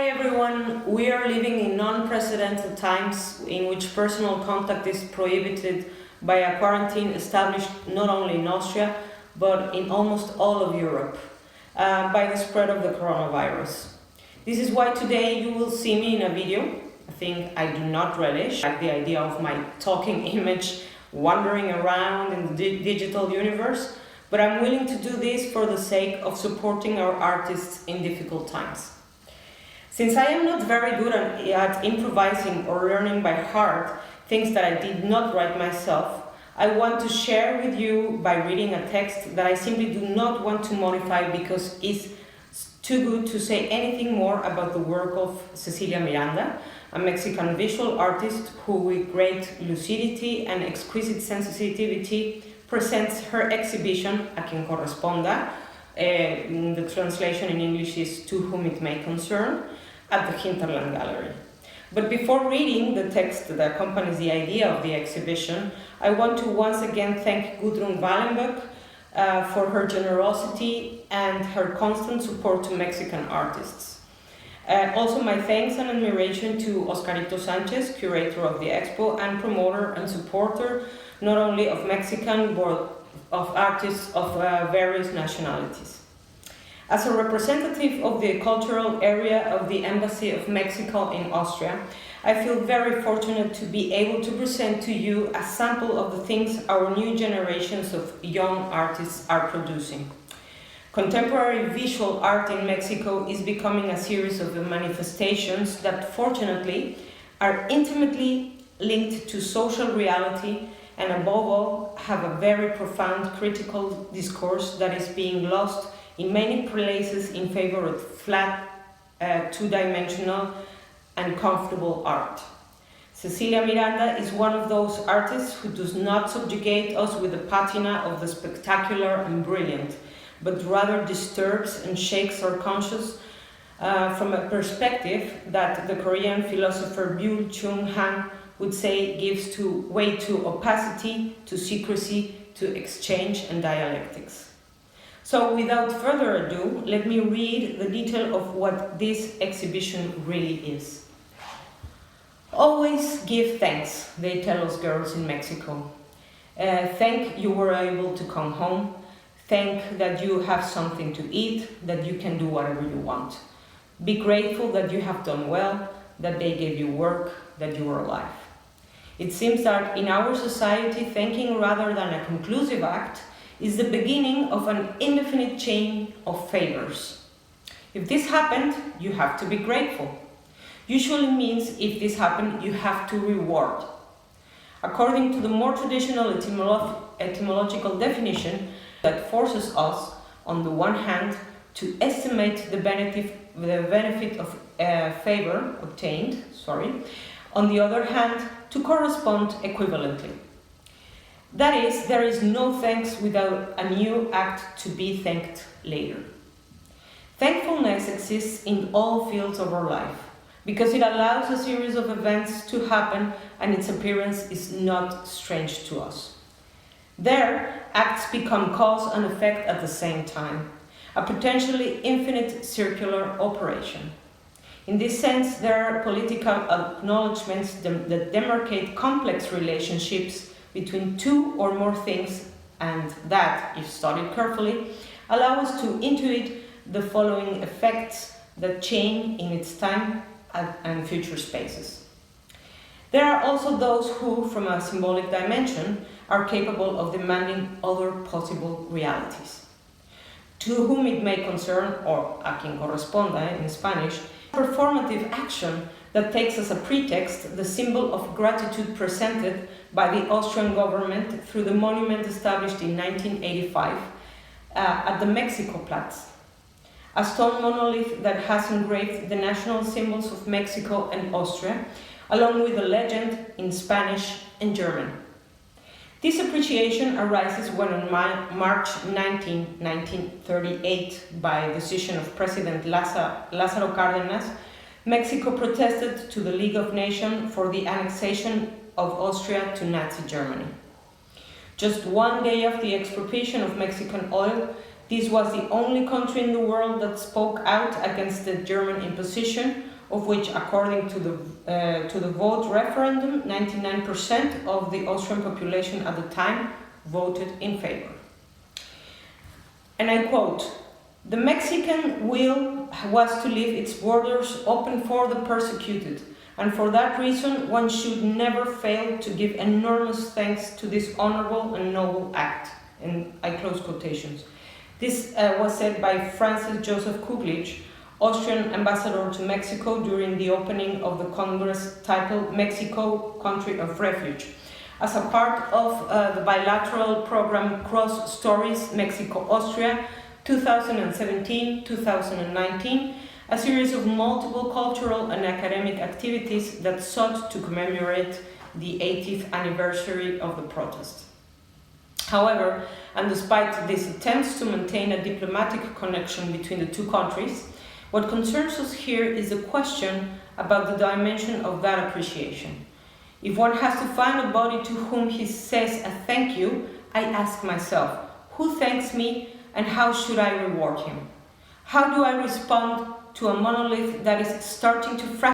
Hi everyone, we are living in unprecedented times in which personal contact is prohibited by a quarantine established not only in Austria but in almost all of Europe by the spread of the coronavirus. This is why today you will see me in a video. I think I do not relish like the idea of my talking image wandering around in the digital universe, but I'm willing to do this for the sake of supporting our artists in difficult times. Since I am not very good at improvising or learning by heart things that I did not write myself, I want to share with you by reading a text that I simply do not want to modify because it's too good to say anything more about the work of Cecilia Miranda, a Mexican visual artist who with great lucidity and exquisite sensitivity presents her exhibition, A Quien corresponda, the translation in English is To Whom It May Concern, at the Hinterland Gallery. But before reading the text that accompanies the idea of the exhibition, I want to once again thank Gudrun Wallenberg for her generosity and her constant support to Mexican artists. Also my thanks and admiration to Oscarito Sanchez, curator of the expo and promoter and supporter not only of Mexican but of artists of various nationalities. As a representative of the cultural area of the Embassy of Mexico in Austria, I feel very fortunate to be able to present to you a sample of the things our new generations of young artists are producing. Contemporary visual art in Mexico is becoming a series of manifestations that fortunately are intimately linked to social reality and above all have a very profound critical discourse that is being lost in many places in favor of flat, two-dimensional and comfortable art. Cecilia Miranda is one of those artists who does not subjugate us with the patina of the spectacular and brilliant, but rather disturbs and shakes our conscience from a perspective that the Korean philosopher Byul-Chung Han would say gives way to opacity, to secrecy, to exchange and dialectics. So without further ado, let me read the detail of what this exhibition really is. Always give thanks, they tell us girls in Mexico. Thank you were able to come home. Thank that you have something to eat, that you can do whatever you want. Be grateful that you have done well, that they gave you work, that you are alive. It seems that in our society, thanking rather than a conclusive act is the beginning of an indefinite chain of favors. If this happened, you have to be grateful. Usually means if this happened, you have to reward. According to the more traditional etymological definition that forces us, on the one hand, to estimate the benefit of favor obtained, on the other hand, to correspond equivalently. That is, there is no thanks without a new act to be thanked later. Thankfulness exists in all fields of our life, because it allows a series of events to happen and its appearance is not strange to us. There, acts become cause and effect at the same time, a potentially infinite circular operation. In this sense, there are political acknowledgements that demarcate complex relationships between two or more things, and that, if studied carefully, allow us to intuit the following effects that chain in its time and future spaces. There are also those who, from a symbolic dimension, are capable of demanding other possible realities. To whom it may concern, or a quien corresponda in Spanish, performative action that takes as a pretext the symbol of gratitude presented by the Austrian government through the monument established in 1985 at the Mexico Platz, a stone monolith that has engraved the national symbols of Mexico and Austria, along with a legend in Spanish and German. This appreciation arises when on March 19, 1938, by decision of President Lázaro Cárdenas, Mexico protested to the League of Nations for the annexation of Austria to Nazi Germany. Just one day after the expropriation of Mexican oil, This was the only country in the world that spoke out against the German imposition, of which, according to the vote referendum, 99% of the Austrian population at the time voted in favor. And I quote, "The Mexican will was to leave its borders open for the persecuted, and for that reason one should never fail to give enormous thanks to this honorable and noble act." And I close quotations. This was said by Francis Joseph Kuglich, Austrian ambassador to Mexico, during the opening of the Congress titled Mexico, Country of Refuge, as a part of the bilateral program Cross Stories Mexico-Austria 2017-2019, a series of multiple cultural and academic activities that sought to commemorate the 80th anniversary of the protest. However, and despite these attempts to maintain a diplomatic connection between the two countries, what concerns us here is the question about the dimension of that appreciation. If one has to find a body to whom he says a thank you, I ask myself, who thanks me and how should I reward him? How do I respond to a monolith that is starting to fracture